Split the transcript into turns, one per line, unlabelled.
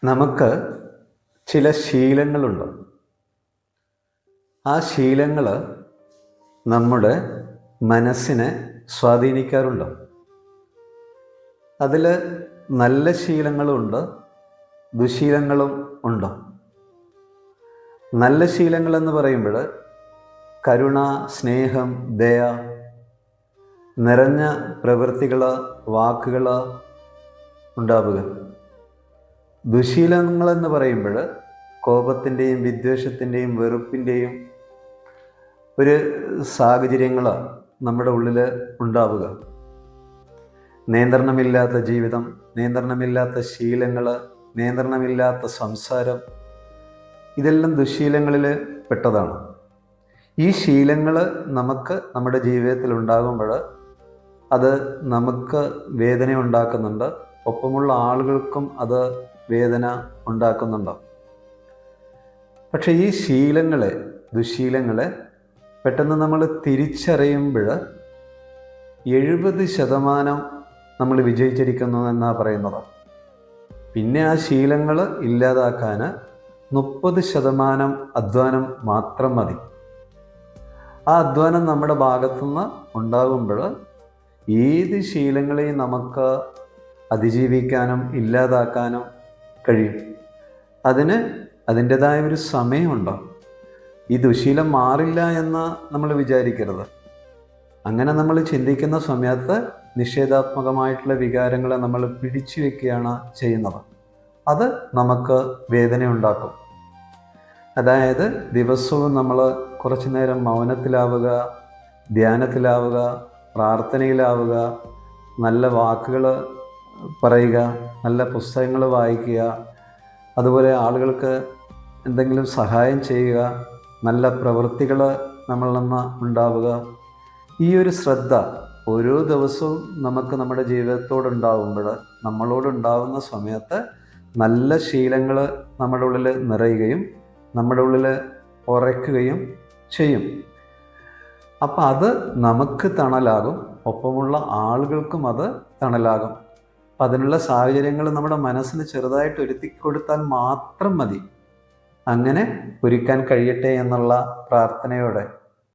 നമുക്ക് ചില ശീലങ്ങളുണ്ട്. ആ ശീലങ്ങൾ നമ്മുടെ മനസ്സിനെ സ്വാധീനിക്കാറുണ്ട്. അതിൽ നല്ല ശീലങ്ങളുമുണ്ട്, ദുശീലങ്ങളും ഉണ്ട്. നല്ല ശീലങ്ങളെന്ന് പറയുമ്പോൾ കരുണ, സ്നേഹം, ദയ നിറഞ്ഞ പ്രവൃത്തികൾ, വാക്കുകൾ ഉണ്ടാവുക. ദുശീലങ്ങളെന്ന് പറയുമ്പോൾ കോപത്തിൻ്റെയും വിദ്വേഷത്തിൻ്റെയും വെറുപ്പിൻ്റെയും ഒരു സാഹചര്യങ്ങൾ നമ്മുടെ ഉള്ളിൽ ഉണ്ടാവുക. നിയന്ത്രണമില്ലാത്ത ജീവിതം, നിയന്ത്രണമില്ലാത്ത ശീലങ്ങൾ, നിയന്ത്രണമില്ലാത്ത സംസാരം, ഇതെല്ലാം ദുശീലങ്ങളിൽ പെട്ടതാണ്. ഈ ശീലങ്ങൾ നമുക്ക് നമ്മുടെ ജീവിതത്തിൽ ഉണ്ടാകുമ്പോൾ അത് നമുക്ക് വേദന ഉണ്ടാക്കുന്നുണ്ട്, ഒപ്പമുള്ള ആളുകൾക്കും അത് വേദന ഉണ്ടാക്കുന്നുണ്ട്. പക്ഷേ ഈ ശീലങ്ങളെ, ദുശീലങ്ങളെ പെട്ടെന്ന് നമ്മൾ തിരിച്ചറിയുമ്പോൾ 70% നമ്മൾ വിജയിച്ചിരിക്കുന്നു എന്നാണ് പറയുന്നത്. പിന്നെ ആ ശീലങ്ങൾ ഇല്ലാതാക്കാൻ 30% അധ്വാനം മാത്രം മതി. ആ അധ്വാനം നമ്മുടെ ഭാഗത്തുനിന്ന് ഉണ്ടാകുമ്പോൾ ഏത് ശീലങ്ങളെയും നമുക്ക് അതിജീവിക്കാനും ഇല്ലാതാക്കാനും കഴിയും. അതിന് അതിൻ്റെതായ ഒരു സമയമുണ്ട്. ഈ ദുശീലം മാറില്ല എന്ന് നമ്മൾ വിചാരിക്കരുത്. അങ്ങനെ നമ്മൾ ചിന്തിക്കുന്ന സമയത്ത് നിഷേധാത്മകമായിട്ടുള്ള വികാരങ്ങളെ നമ്മൾ പിടിച്ചു വയ്ക്കുകയാണ് ചെയ്യുന്നത്. അത് നമുക്ക് വേദന ഉണ്ടാക്കും. അതായത് ദിവസവും നമ്മൾ കുറച്ചു നേരം മൗനത്തിലാവുക, ധ്യാനത്തിലാവുക, പ്രാർത്ഥനയിലാവുക, നല്ല വാക്കുകൾ പറയുക, നല്ല പുസ്തകങ്ങൾ വായിക്കുക, അതുപോലെ ആളുകൾക്ക് എന്തെങ്കിലും സഹായം ചെയ്യുക, നല്ല പ്രവൃത്തികൾ നമ്മളിൽ നിന്ന് ഉണ്ടാവുക. ഈ ഒരു ശ്രദ്ധ ഓരോ ദിവസവും നമുക്ക് നമ്മുടെ ജീവിതത്തോടുണ്ടാവുമ്പോൾ, നമ്മളോടുണ്ടാവുന്ന സമയത്ത് നല്ല ശീലങ്ങൾ നമ്മുടെ ഉള്ളിൽ നിറയുകയും നമ്മുടെ ഉള്ളിൽ ഉറയ്ക്കുകയും ചെയ്യും. അപ്പം അത് നമുക്ക് തണലാകും, ഒപ്പമുള്ള ആളുകൾക്കും അത് തണലാകും. അപ്പം അതിനുള്ള സാഹചര്യങ്ങൾ നമ്മുടെ മനസ്സിന് ചെറുതായിട്ട് ഒരുക്കി കൊടുത്താൽ മാത്രം മതി. അങ്ങനെ ഒരുക്കാൻ കഴിയട്ടെ എന്നുള്ള പ്രാർത്ഥനയോടെ